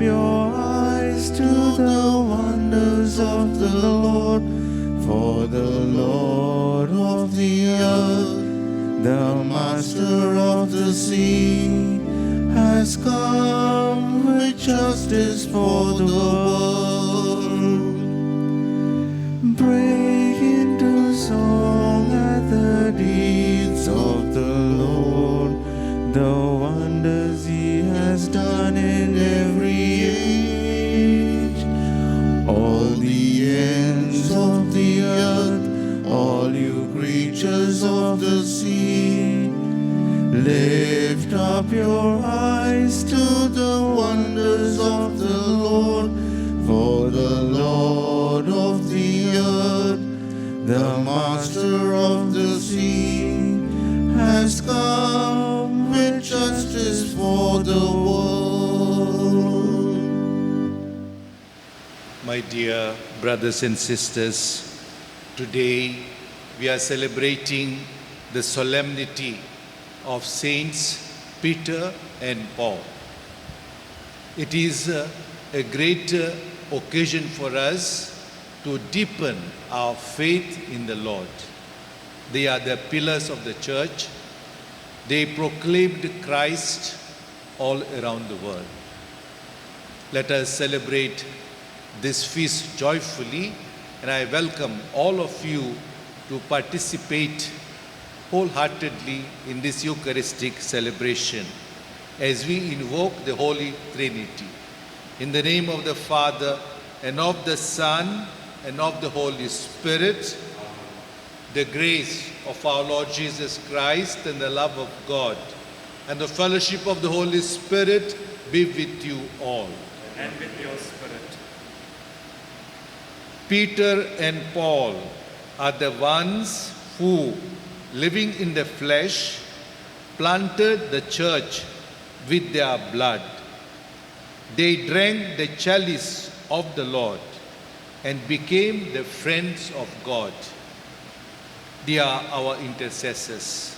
up your eyes to the wonders of the Lord, for the Lord of the earth, the Master of the sea, has come with justice for the world. Break into song at the deeds of the Lord, the wonders He has done in every age. All the ends of the earth, all you creatures of the sea, lift up your eyes to the wonders of the Lord, for the Lord of the earth, the Master of the sea, has come with justice for the world. My dear brothers and sisters, today we are celebrating the solemnity of Saints Peter and Paul. It is a great occasion for us to deepen our faith in the Lord. They are the pillars of the church. They proclaimed Christ all around the world. Let us celebrate this feast joyfully, and I welcome all of you to participate wholeheartedly in this Eucharistic celebration as we invoke the Holy Trinity. In the name of the Father, and of the Son, and of the Holy Spirit, the grace of our Lord Jesus Christ and the love of God and the fellowship of the Holy Spirit be with you all. And with your spirit. Peter and Paul are the ones who, living in the flesh, planted the church with their blood. They drank the chalice of the Lord and became the friends of God. They are our intercessors.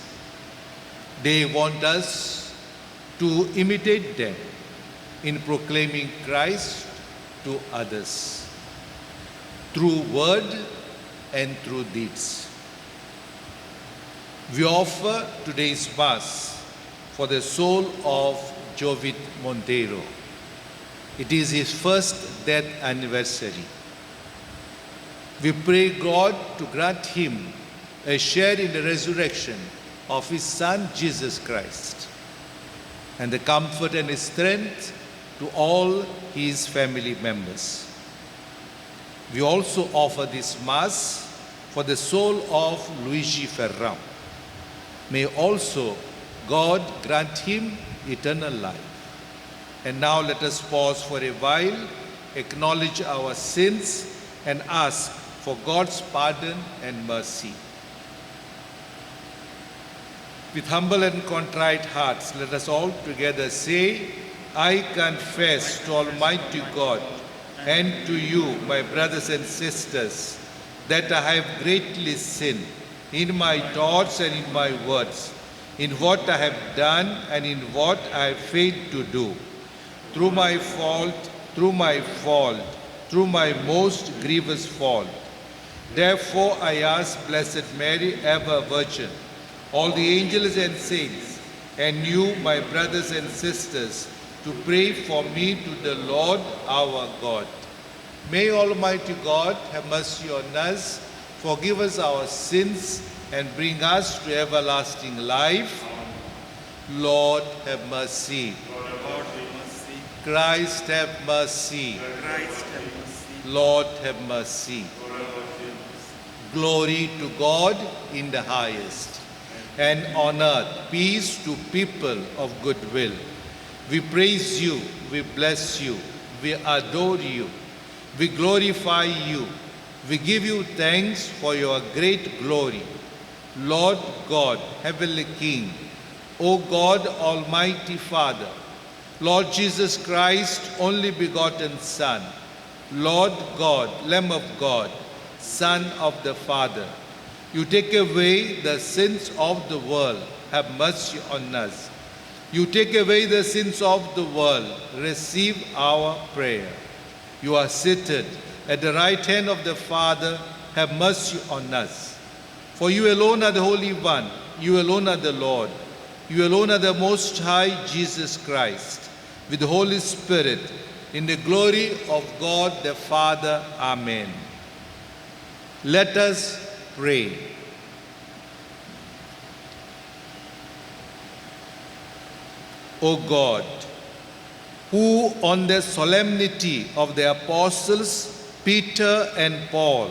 They want us to imitate them in proclaiming Christ to others through word and through deeds. We offer today's Mass for the soul of Jovit Monteiro. It is his first death anniversary. We pray God to grant him a share in the resurrection of his Son, Jesus Christ, and the comfort and strength to all his family members. We also offer this Mass for the soul of Luigi Ferrão. May also God grant him eternal life. And now let us pause for a while, acknowledge our sins, and ask for God's pardon and mercy. With humble and contrite hearts, let us all together say, I confess to Almighty God and to you, my brothers and sisters, that I have greatly sinned in my thoughts and in my words, in what I have done and in what I have failed to do, through my fault, through my most grievous fault. Therefore I ask Blessed Mary, ever Virgin, all the angels and saints, and you, my brothers and sisters, to pray for me to the Lord our God. May Almighty God have mercy on us, forgive us our sins, and bring us to everlasting life. Lord, have mercy. Lord, have mercy. Christ, have mercy. Christ, have mercy. Lord, have mercy. Lord, have mercy. Glory to God in the highest, and on earth peace to people of good will. We praise you, we bless you, we adore you, we glorify you, we give you thanks for your great glory. Lord God, Heavenly King, O God, Almighty Father, Lord Jesus Christ, only begotten Son, Lord God, Lamb of God, Son of the Father, you take away the sins of the world. Have mercy on us. You take away the sins of the world. Receive our prayer. You are seated at the right hand of the Father. Have mercy on us. For you alone are the Holy One. You alone are the Lord. You alone are the Most High, Jesus Christ, with the Holy Spirit, in the glory of God the Father. Amen. Let us pray. O God, who on the solemnity of the apostles Peter and Paul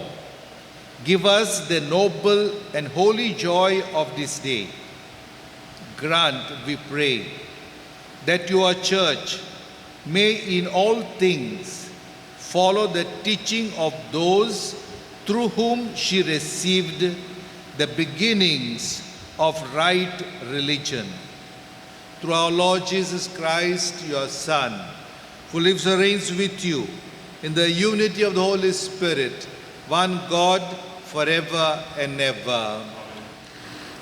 give us the noble and holy joy of this day, grant, we pray, that your church may in all things follow the teaching of those through whom she received the beginnings of right religion. Through our Lord Jesus Christ, your Son, who lives and reigns with you in the unity of the Holy Spirit, one God, forever and ever.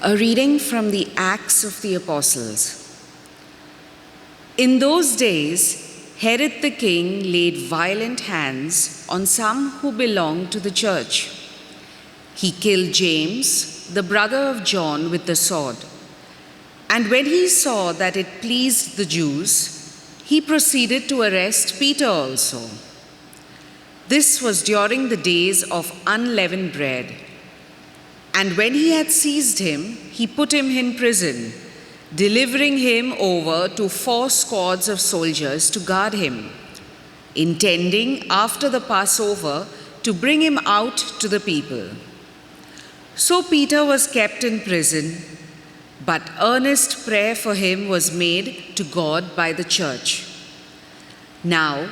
A reading from the Acts of the Apostles. In those days, Herod the king laid violent hands on some who belonged to the church. He killed James, the brother of John, with the sword. And when he saw that it pleased the Jews, he proceeded to arrest Peter also. This was during the days of unleavened bread. And when he had seized him, he put him in prison, delivering him over to 4 squads of soldiers to guard him, intending after the Passover to bring him out to the people. So Peter was kept in prison, but earnest prayer for him was made to God by the church. Now,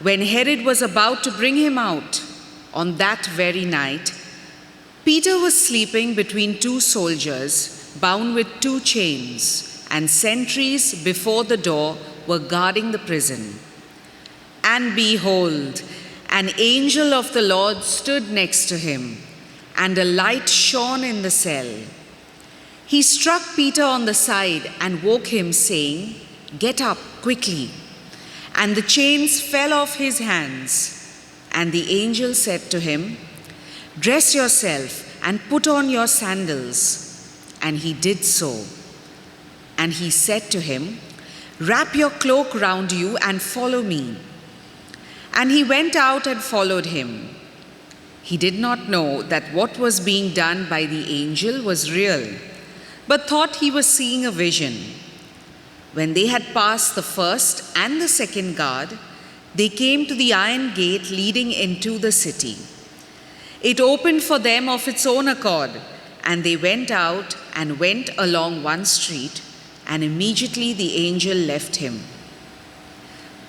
when Herod was about to bring him out, on that very night, Peter was sleeping between 2 soldiers, bound with 2 chains, and sentries before the door were guarding the prison. And behold, an angel of the Lord stood next to him, and a light shone in the cell. He struck Peter on the side and woke him, saying, "Get up quickly." And the chains fell off his hands. And the angel said to him, "Dress yourself and put on your sandals." And he did so. And he said to him, "Wrap your cloak round you and follow me." And he went out and followed him. He did not know that what was being done by the angel was real, but thought he was seeing a vision. When they had passed the first and the second guard, they came to the iron gate leading into the city. It opened for them of its own accord, and they went out and went along one street, and immediately the angel left him.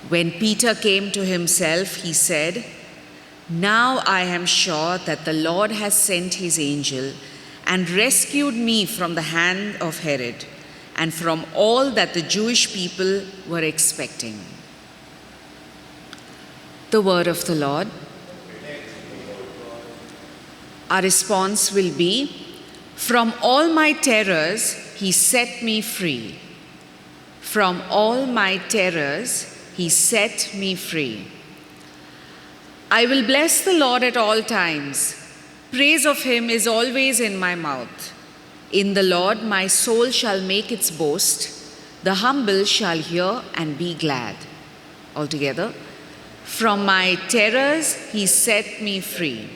When Peter came to himself, he said, "Now I am sure that the Lord has sent his angel and rescued me from the hand of Herod and from all that the Jewish people were expecting." The word of the Lord. Our response will be, "From all my terrors, he set me free. From all my terrors, he set me free." I will bless the Lord at all times. Praise of him is always in my mouth. In the Lord my soul shall make its boast. The humble shall hear and be glad. Altogether, from my terrors he set me free.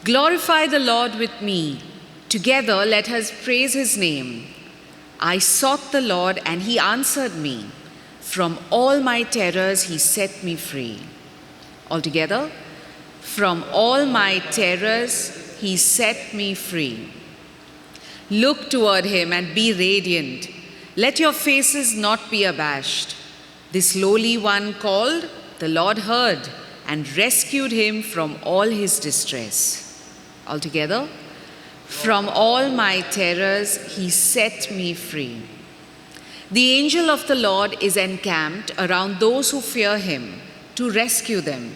Glorify the Lord with me. Together let us praise his name. I sought the Lord and he answered me. From all my terrors he set me free. Altogether, from all my terrors he set me free. Look toward him and be radiant. Let your faces not be abashed. This lowly one called, the Lord heard and rescued him from all his distress. Altogether, from all my terrors he set me free. The angel of the Lord is encamped around those who fear him to rescue them.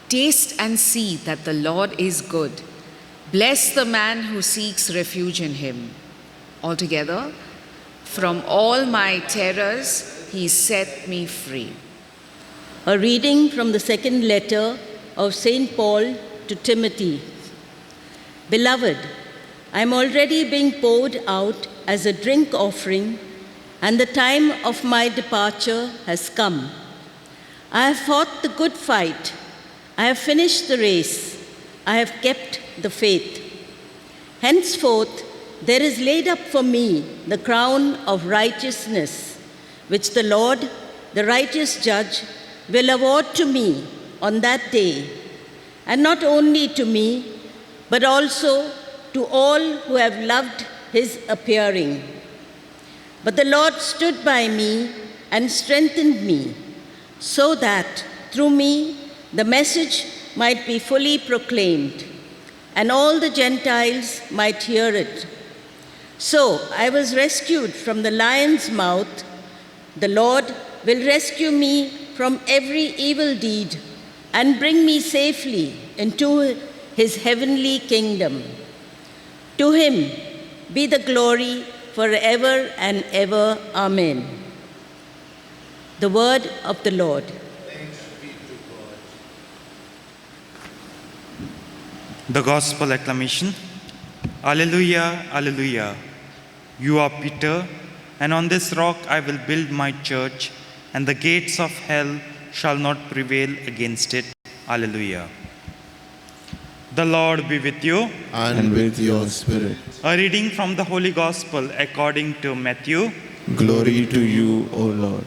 Taste and see that the Lord is good. Bless the man who seeks refuge in him. Altogether, From all my terrors, he set me free. A reading from the second letter of St. Paul to Timothy. Beloved, I am already being poured out as a drink offering, and the time of my departure has come. I have fought the good fight. I have finished the race. I have kept the faith. Henceforth, there is laid up for me the crown of righteousness, which the Lord, the righteous judge, will award to me on that day, and not only to me, but also to all who have loved his appearing. But the Lord stood by me and strengthened me, so that through me the message might be fully proclaimed, and all the Gentiles might hear it. So I was rescued from the lion's mouth. The Lord will rescue me from every evil deed and bring me safely into his heavenly kingdom. To him be the glory forever and ever. Amen. The word of the Lord. The Gospel acclamation. Alleluia, alleluia. You are Peter, and on this rock I will build my church, and the gates of hell shall not prevail against it. Alleluia. The Lord be with you. And with your spirit. A reading from the Holy Gospel according to Matthew. Glory to you, O Lord.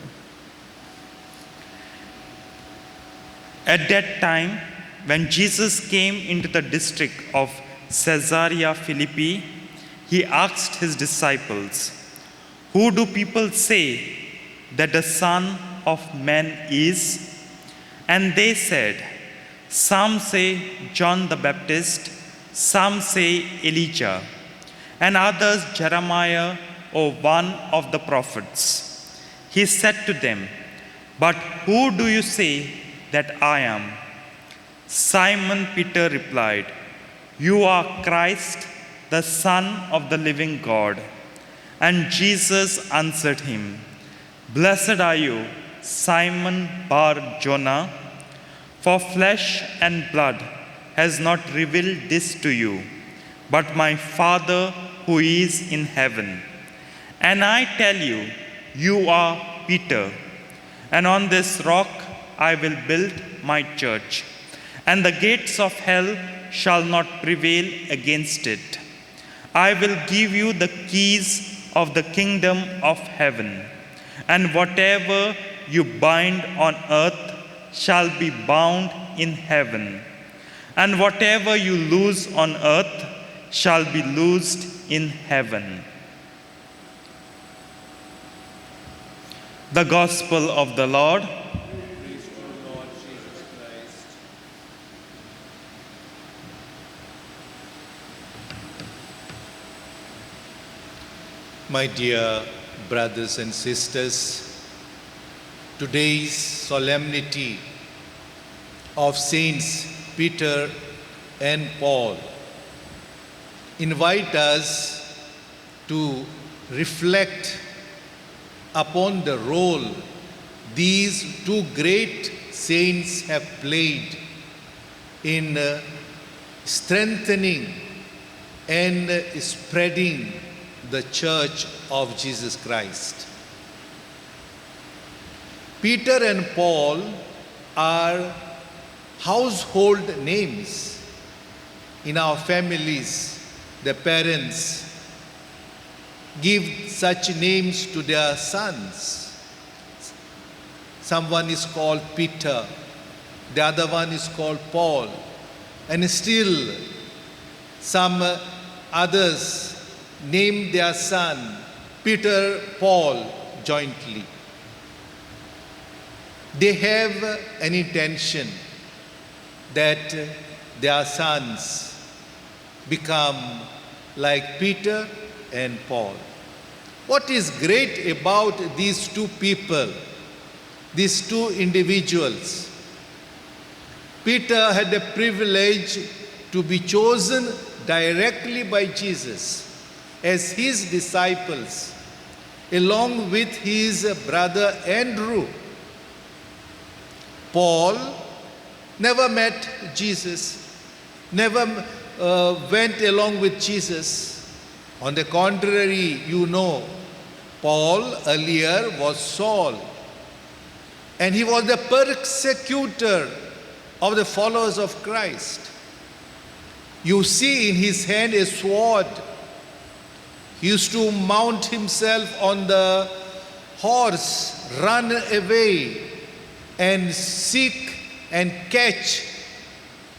At that time, when Jesus came into the district of Caesarea Philippi, he asked his disciples, "Who do people say that the Son of Man is?" And they said, "Some say John the Baptist, some say Elijah, and others Jeremiah or one of the prophets." He said to them, "But who do you say that I am?" Simon Peter replied, "You are Christ, the Son of the living God." And Jesus answered him, "Blessed are you, Simon Bar-Jonah, for flesh and blood has not revealed this to you, but my Father who is in heaven. And I tell you, you are Peter, and on this rock I will build my church, and the gates of hell shall not prevail against it. I will give you the keys of the kingdom of heaven, and whatever you bind on earth shall be bound in heaven, and whatever you loose on earth shall be loosed in heaven." The Gospel of the Lord. My dear brothers and sisters, today's solemnity of Saints Peter and Paul invite us to reflect upon the role these two great saints have played in strengthening and spreading the Church of Jesus Christ. Peter and Paul are household names in our families. The parents give such names to their sons. Someone is called Peter, the other one is called Paul, and still some others name their son Peter, Paul jointly. They have an intention that their sons become like Peter and Paul. What is great about these two people, these two individuals? Peter had the privilege to be chosen directly by Jesus as his disciples. along with his brother Andrew. Paul never met Jesus, never went along with Jesus. On the contrary, you know, Paul earlier was Saul, and he was the persecutor of the followers of Christ. You see in his hand a sword. He used to mount himself on the horse, run away, and seek and catch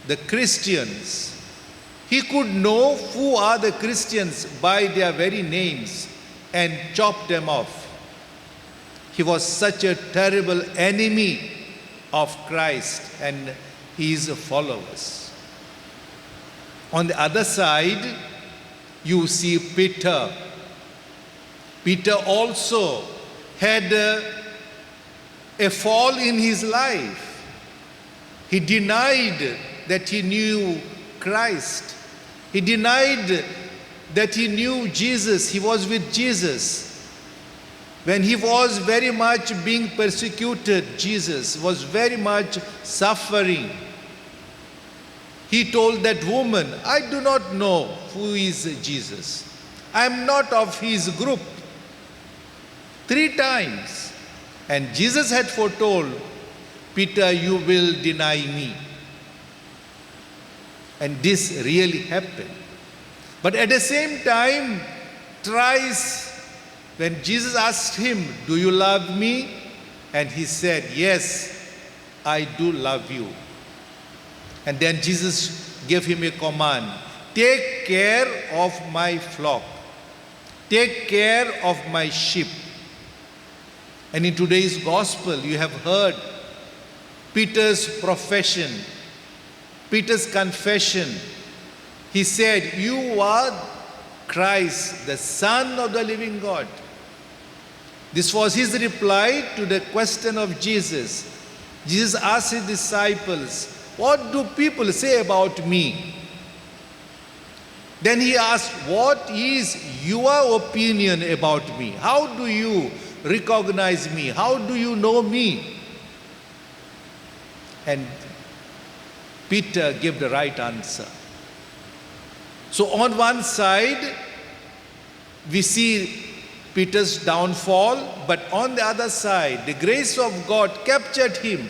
the Christians. He could know who are the Christians by their very names and chop them off. He was such a terrible enemy of Christ and his followers. On the other side, you see Peter. Peter also had a fall in his life. He denied that he knew Christ. He denied that he knew Jesus. He was with Jesus. When he was very much being persecuted, Jesus was very much suffering. He told that woman, I do not know who is Jesus. I am not of his group. 3 times. And Jesus had foretold, Peter, you will deny me. And this really happened. But at the same time, thrice, when Jesus asked him, do you love me? And he said, yes, I do love you. And then Jesus gave him a command, take care of my flock. Take care of my sheep. And in today's gospel, you have heard Peter's profession, Peter's confession. He said, you are Christ, the Son of the living God. This was his reply to the question of Jesus. Jesus asked his disciples, what do people say about me? Then he asked, what is your opinion about me? How do you recognize me? How do you know me? And Peter gave the right answer. So on one side, we see Peter's downfall, but on the other side, the grace of God captured him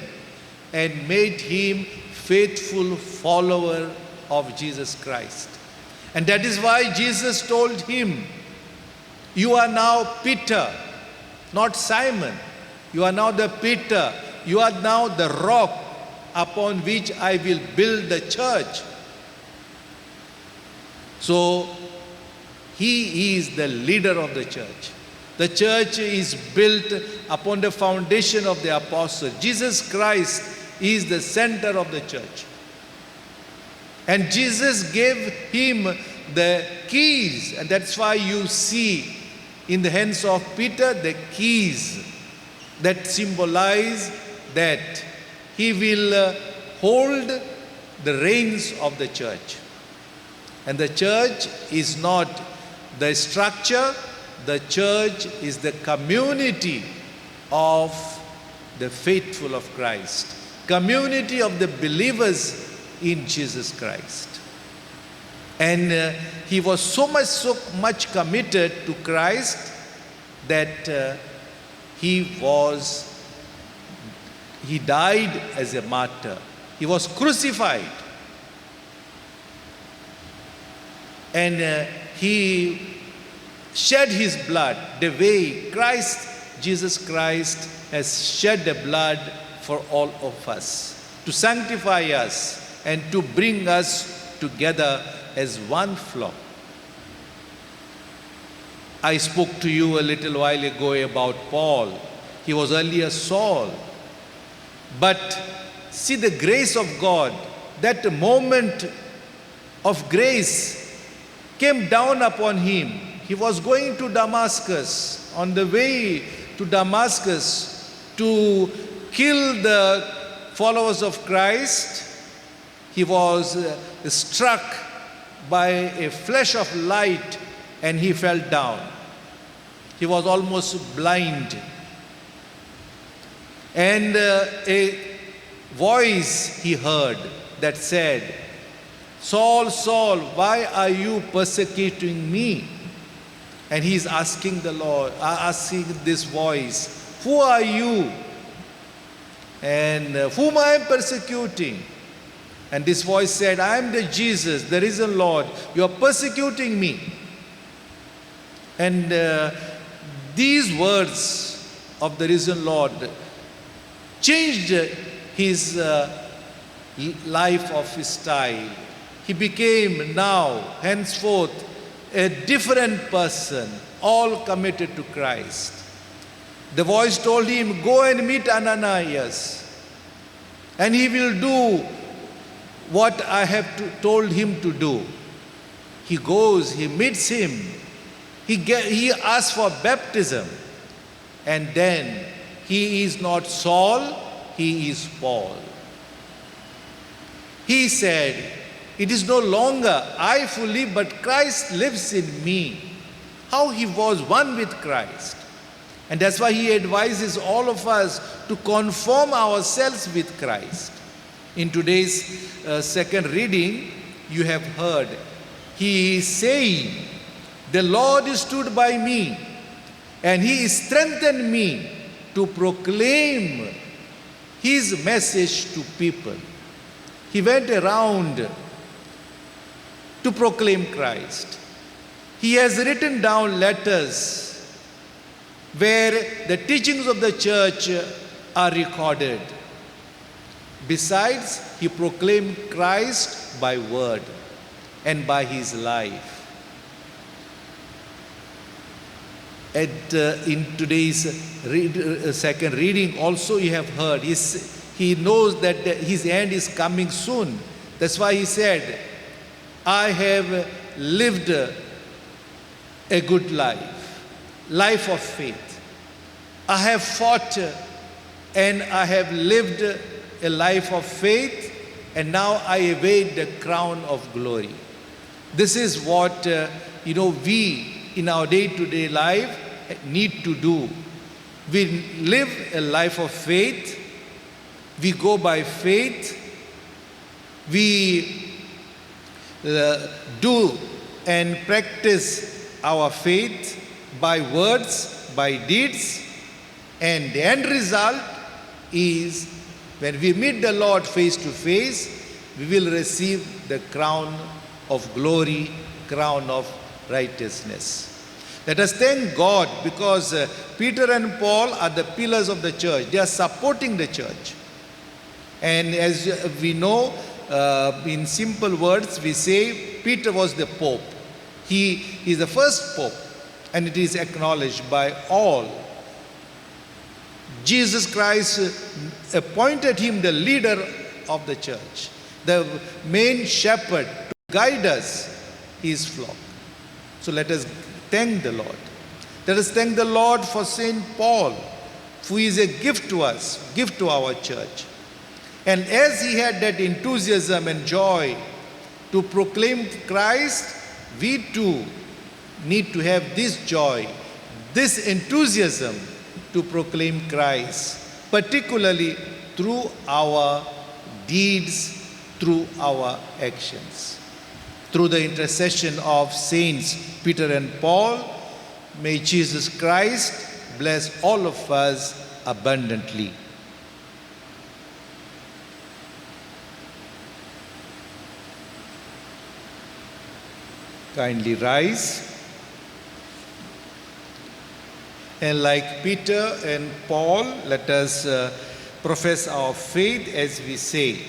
and made him faithful follower of Jesus Christ. And that is why Jesus told him, you are now Peter, not Simon. You are now the Peter. You are now the rock upon which I will build the church. So, he is the leader of the church. The church is built upon the foundation of the apostle. Jesus Christ is the center of the church. And Jesus gave him the keys, and that's why you see in the hands of Peter the keys that symbolize that he will hold the reins of the church. And the church is not the structure, the church is the community of the faithful of Christ, community of the believers in Jesus Christ. And he was so much committed to Christ that he died as a martyr. He was crucified. And he shed his blood the way Jesus Christ has shed the blood for all of us, to sanctify us and to bring us together as one flock. I spoke to you a little while ago about Paul. He was earlier Saul. But see the grace of God, that moment of grace came down upon him. He was going to Damascus. On the way to Damascus to kill the followers of Christ, he was struck by a flash of light and he fell down. He was almost blind. And a voice he heard that said, Saul, Saul, why are you persecuting me? And he's asking the Lord, asking this voice, who are you? And whom I am persecuting? And this voice said, I am the Jesus, the risen Lord. You are persecuting me. And these words of the risen Lord changed his life of his style. He became now, henceforth, a different person, all committed to Christ. The voice told him, go and meet Ananias, and he will do what I have told him to do. He goes, he meets him, he asks for baptism, and then he is not Saul, he is Paul. He said, it is no longer I who live, but Christ lives in me. How he was one with Christ. And that's why he advises all of us to conform ourselves with Christ. In today's second reading, you have heard, he is saying, the Lord stood by me, and he strengthened me to proclaim his message to people. He went around to proclaim Christ. He has written down letters where the teachings of the church are recorded. Besides, he proclaimed Christ by word and by his life. In today's second reading also you have heard, he knows that his end is coming soon. That's why he said, I have lived a good life of faith. I have fought and I have lived a life of faith, and now I await the crown of glory. This is what we in our day-to-day life need to do. We live a life of faith. We go by faith. We do and practice our faith by words, by deeds, and the end result is when we meet the Lord face to face, we will receive the crown of glory, crown of righteousness. Let us thank God because Peter and Paul are the pillars of the church. They are supporting the church. And as we know, in simple words, we say Peter was the Pope. He is the first Pope, and it is acknowledged by all. Jesus Christ appointed him the leader of the church, the main shepherd to guide us, his flock. So let us thank the Lord. Let us thank the Lord for St. Paul, who is a gift to us, gift to our church. And as he had that enthusiasm and joy to proclaim Christ, we too need to have this joy, this enthusiasm to proclaim Christ, particularly through our deeds, through our actions. Through the intercession of Saints Peter and Paul, may Jesus Christ bless all of us abundantly. Kindly rise. And like Peter and Paul, let us profess our faith as we say,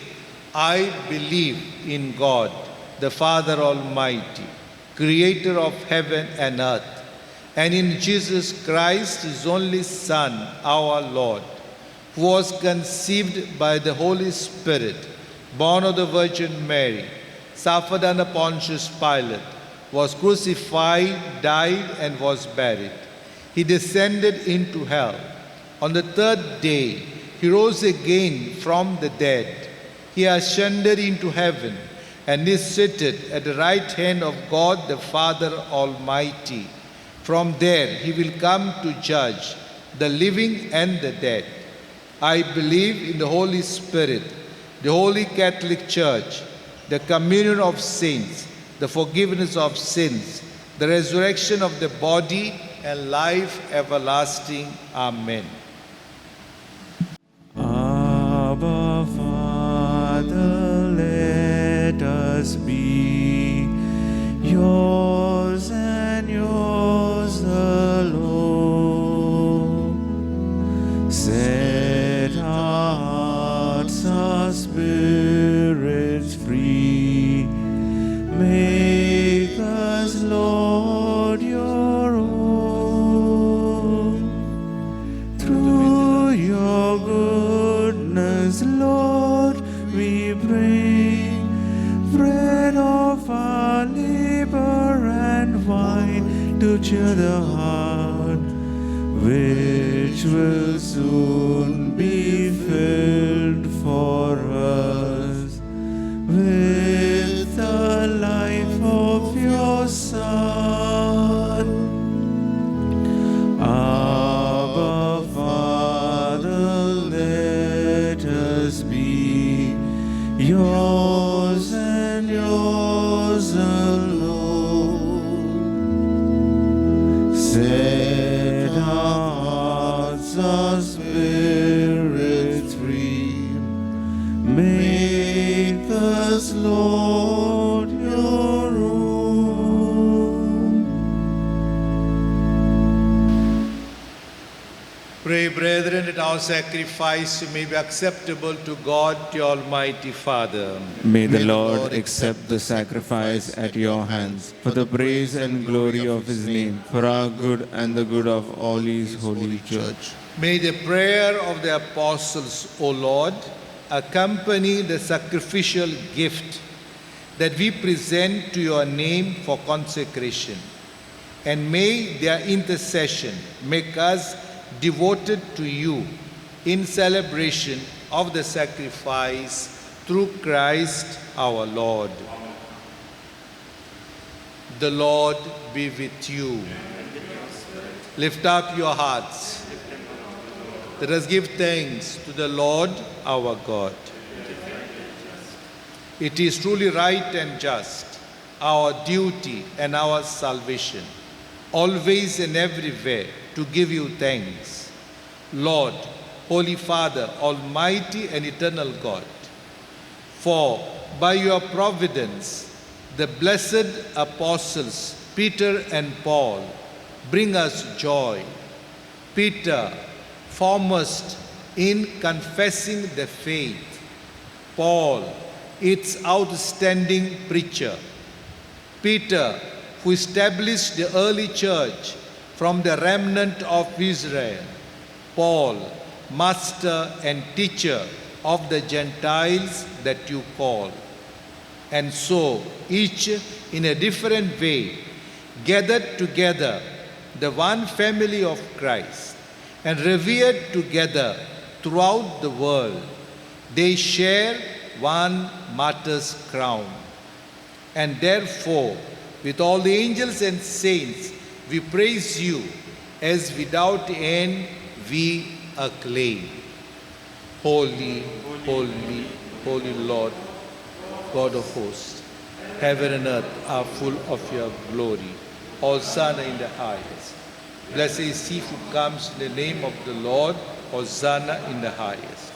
I believe in God, the Father Almighty, creator of heaven and earth, and in Jesus Christ, his only Son, our Lord, who was conceived by the Holy Spirit, born of the Virgin Mary, suffered under Pontius Pilate, was crucified, died, and was buried. He descended into hell. On the third day, he rose again from the dead. He ascended into heaven and is seated at the right hand of God the Father Almighty. From there he will come to judge the living and the dead. I believe in the Holy Spirit, the Holy Catholic Church, the communion of saints, the forgiveness of sins, the resurrection of the body, and life everlasting. Amen. Abba, Father, let us be yours and yours alone. Set our hearts, our spirits free. Make us, Lord, your own. Through your goodness, Lord, we bring bread of our labor and wine to cheer the heart, which will soon be filled for us with the life of your Son. Abba, Father, let us be yours and yours alone. Set our hearts, our spirits free. Make us, Lord, your own. Pray, brethren, that our sacrifice may be acceptable to God, the Almighty Father. May the Lord accept the sacrifice at your hands for the praise and glory of his name, for our good and the good of all his holy church. May the prayer of the apostles, O Lord, accompany the sacrificial gift that we present to your name for consecration. And may their intercession make us devoted to you in celebration of the sacrifice through Christ our Lord. The Lord be with you. Lift up your hearts. Let us give thanks to the Lord our God. It is truly right and just, our duty and our salvation, always and everywhere to give you thanks. Lord, Holy Father, Almighty and Eternal God, for by your providence, the blessed apostles Peter and Paul bring us joy. Peter, foremost in confessing the faith. Paul, its outstanding preacher. Peter, who established the early church from the remnant of Israel. Paul, master and teacher of the Gentiles that you call. And so, each in a different way, gathered together the one family of Christ and revered together throughout the world. They share one martyr's crown. And therefore, with all the angels and saints, we praise you as without end we acclaim. Holy, holy, holy Lord, God of hosts, heaven and earth are full of your glory. Hosanna in the highest. Blessed is he who comes in the name of the Lord. Hosanna in the highest.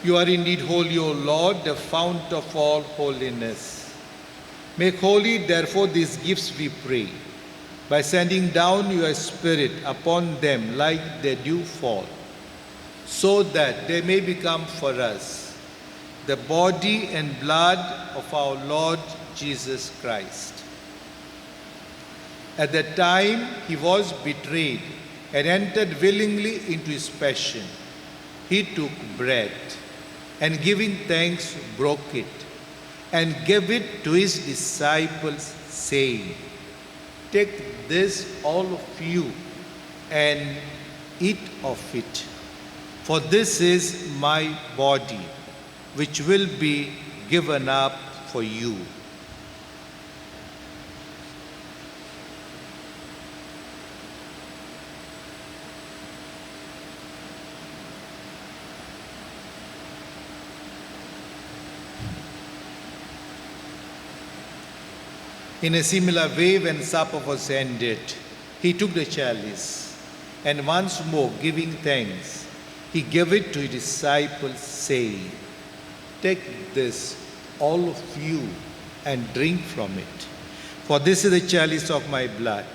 You are indeed holy, O Lord, the fount of all holiness. Make holy, therefore, these gifts, we pray, by sending down your Spirit upon them like the dew fall, so that they may become for us the body and blood of our Lord Jesus Christ. At the time he was betrayed and entered willingly into his passion, he took bread, and giving thanks, broke it, and gave it to his disciples, saying, "Take this, all of you, and eat of it. For this is my body, which will be given up for you. In a similar way, when supper was ended, he took the chalice, and once more giving thanks, he gave it to his disciples, saying, "Take this, all of you, and drink from it. For this is the chalice of my blood,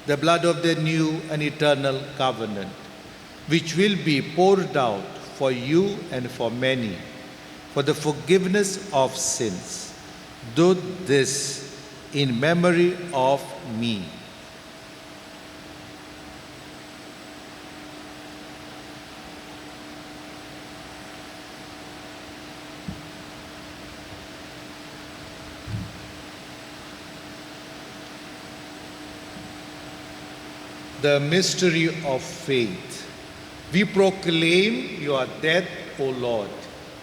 the blood of the new and eternal covenant, which will be poured out for you and for many, for the forgiveness of sins. Do this in memory of me." The mystery of faith. We proclaim your death, O Lord,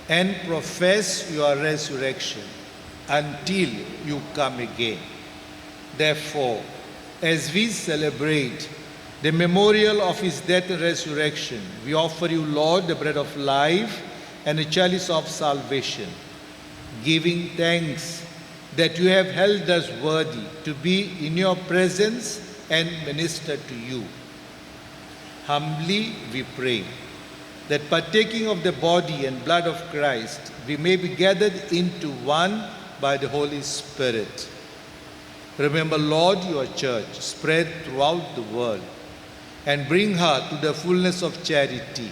and profess your resurrection until you come again. Therefore, as we celebrate the memorial of his death and resurrection, we offer you, Lord, the bread of life and the chalice of salvation, giving thanks that you have held us worthy to be in your presence and minister to you. Humbly we pray that partaking of the body and blood of Christ, we may be gathered into one by the Holy Spirit. Remember, Lord, your church spread throughout the world, and bring her to the fullness of charity,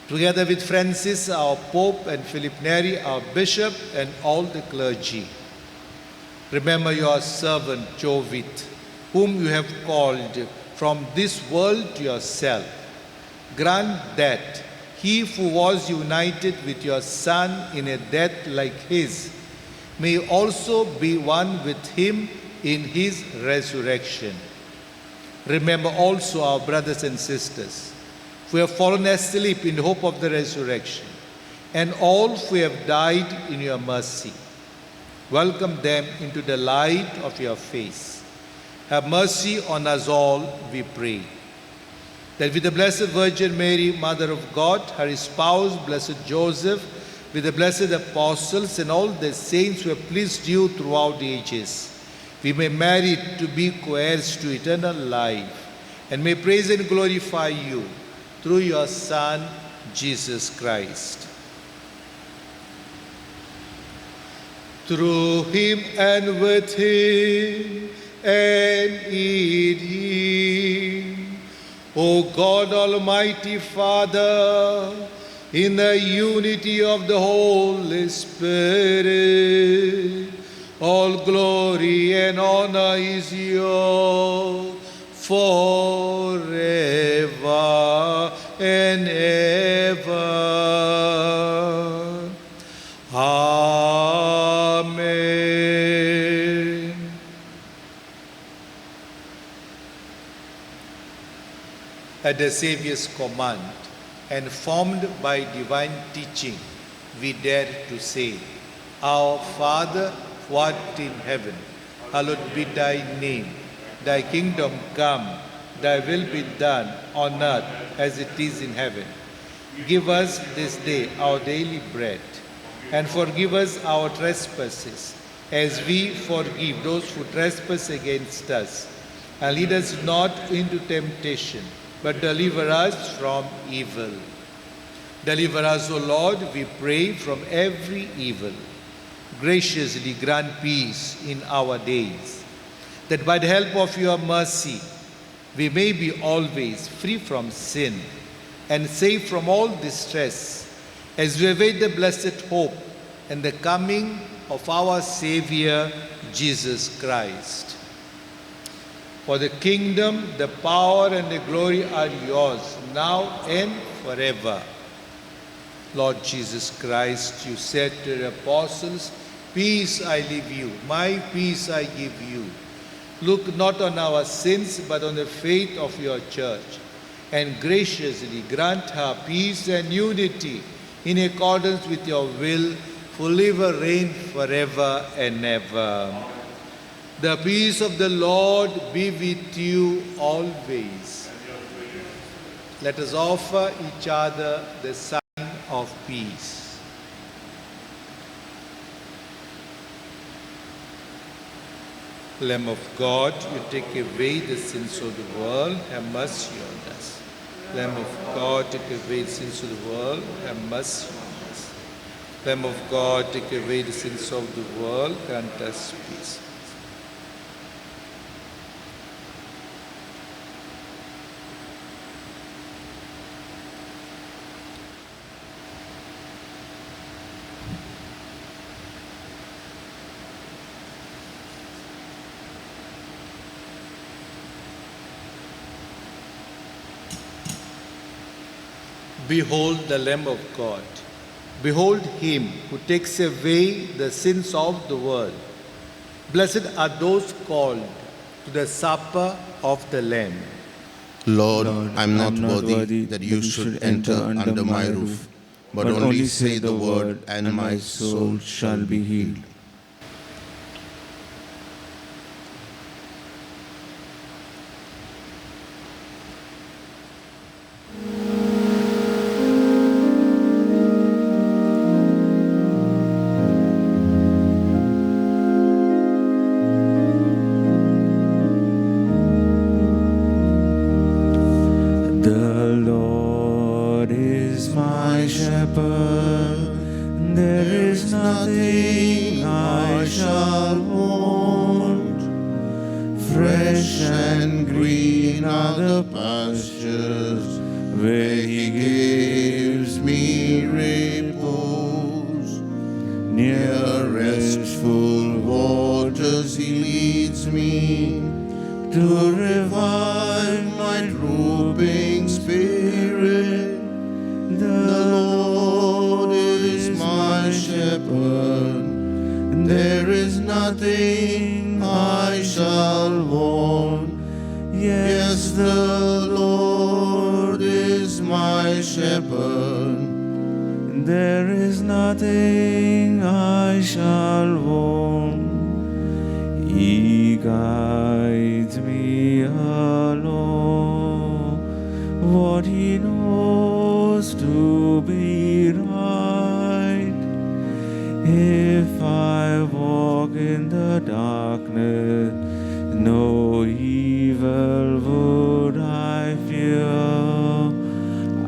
together with Francis, our Pope, and Philip Neri, our Bishop, and all the clergy. Remember your servant Jovit, whom you have called from this world to yourself. Grant that he who was united with your Son in a death like his may also be one with him in his resurrection. Remember also our brothers and sisters who have fallen asleep in hope of the resurrection, and all who have died in your mercy. Welcome them into the light of your face. Have mercy on us all, we pray, that with the Blessed Virgin Mary, Mother of God, her spouse, Blessed Joseph, with the blessed apostles and all the saints who have pleased you throughout the ages, we may merit to be co-heirs to eternal life, and may praise and glorify you through your Son, Jesus Christ. Through him and with him and in him, O God, Almighty Father, in the unity of the Holy Spirit, all glory and honor is yours forever and ever. Amen. At the Saviour's command, and formed by divine teaching, we dare to say, Our Father, who art in heaven, hallowed be thy name. Thy kingdom come, thy will be done on earth as it is in heaven. Give us this day our daily bread, and forgive us our trespasses, as we forgive those who trespass against us. And lead us not into temptation, but deliver us from evil. Deliver us, O Lord, we pray, from every evil. Graciously grant peace in our days, that by the help of your mercy we may be always free from sin and safe from all distress, as we await the blessed hope and the coming of our Savior, Jesus Christ. For the kingdom, the power, and the glory are yours, now and forever. Lord Jesus Christ, you said to the apostles, Peace I leave you, my peace I give you. Look not on our sins, but on the faith of your church, and graciously grant her peace and unity in accordance with your will, who live and reign forever and ever. The peace of the Lord be with you always. Let us offer each other the sign of peace. Lamb of God, you take away the sins of the world, have mercy on us. Lamb of God, take away the sins of the world, have mercy on us. Lamb of God, take away the sins of the world, grant us peace. Behold the Lamb of God. Behold him who takes away the sins of the world. Blessed are those called to the supper of the Lamb. Lord, I am not worthy that you should enter under my roof, but only say the word, and my soul shall be healed. The Lord is my shepherd, there is nothing I shall want. Fresh and green are the pastures where he gives me repose. Near restful waters he leads me to revive my drooping spirit. The Lord is my shepherd, there is nothing I shall want. Yes, the Lord is my shepherd, there is nothing I shall want. He guides me along what he knows to be right. If I walk in the darkness, no evil would I fear.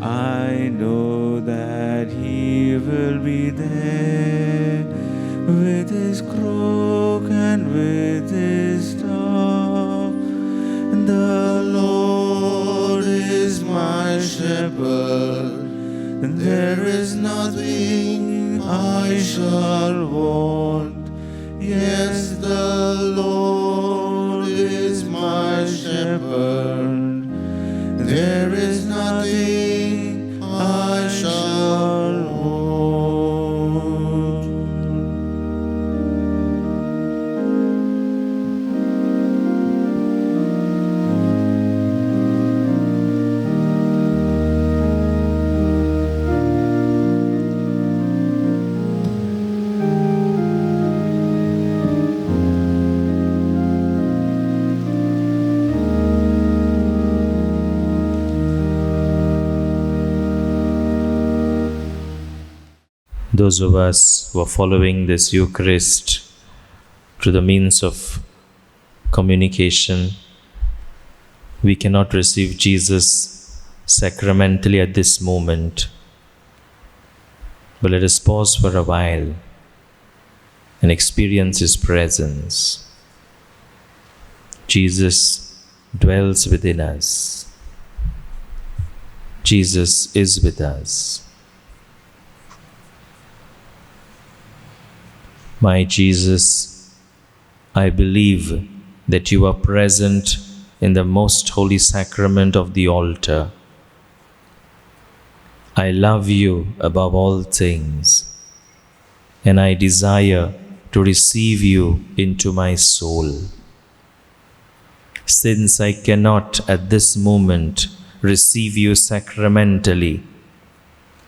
I know that he will be there with his crook and with his staff. The Lord is my shepherd, there is nothing I shall want. Yes, the Lord is my shepherd, there is nothing I shall want. Those of us who are following this Eucharist through the means of communication, we cannot receive Jesus sacramentally at this moment. But let us pause for a while and experience His presence. Jesus dwells within us. Jesus is with us. My Jesus, I believe that you are present in the most holy sacrament of the altar. I love you above all things, and I desire to receive you into my soul. Since I cannot at this moment receive you sacramentally.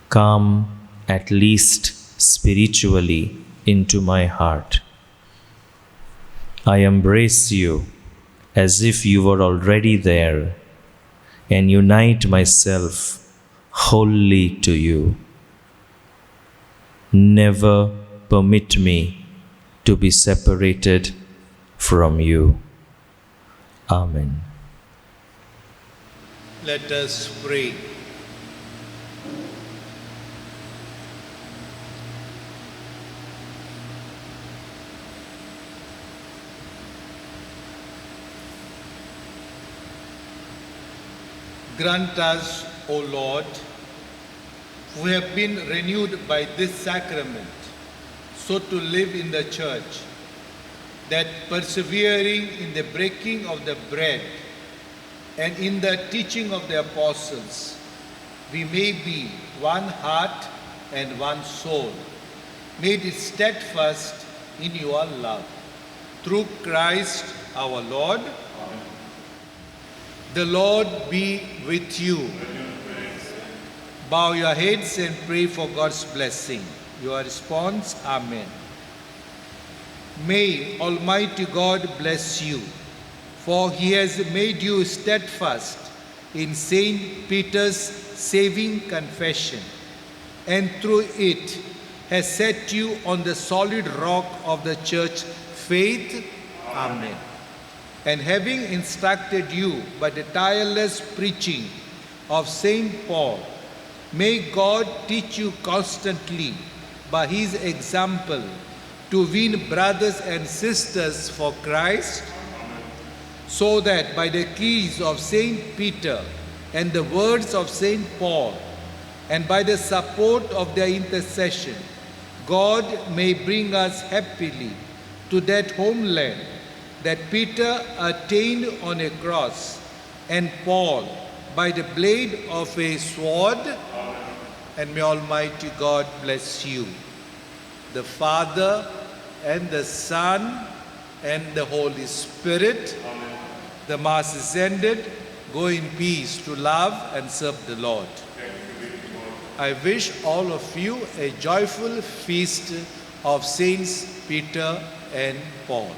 Come, at least spiritually, into my heart. I embrace you as if you were already there and unite myself wholly to you. Never permit me to be separated from you. Amen. Let us pray. Grant us, O Lord, who have been renewed by this sacrament, so to live in the Church, that persevering in the breaking of the bread and in the teaching of the apostles, we may be one heart and one soul, made steadfast in your love. Through Christ our Lord. Amen. The Lord be with you. Bow your heads and pray for God's blessing. Your response, Amen. May Almighty God bless you, for he has made you steadfast in Saint Peter's saving confession, and through it has set you on the solid rock of the church faith. Amen. And having instructed you by the tireless preaching of Saint Paul, may God teach you constantly by his example to win brothers and sisters for Christ, so that by the keys of Saint Peter and the words of Saint Paul, and by the support of their intercession, God may bring us happily to that homeland that Peter attained on a cross, and Paul by the blade of a sword. And may Almighty God bless you, the Father and the Son and the Holy Spirit. Amen. The Mass is ended. Go in peace to love and serve the Lord. I wish all of you a joyful feast of Saints Peter and Paul.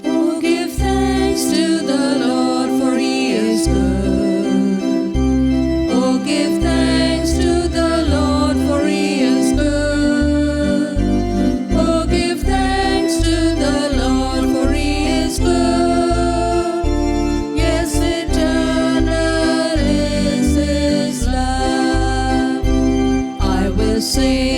Oh, give thanks to the Lord, for he is good. Oh, give thanks to the Lord, for he is good. Oh, give thanks to the Lord, for he is good. Yes, eternal is his love. I will sing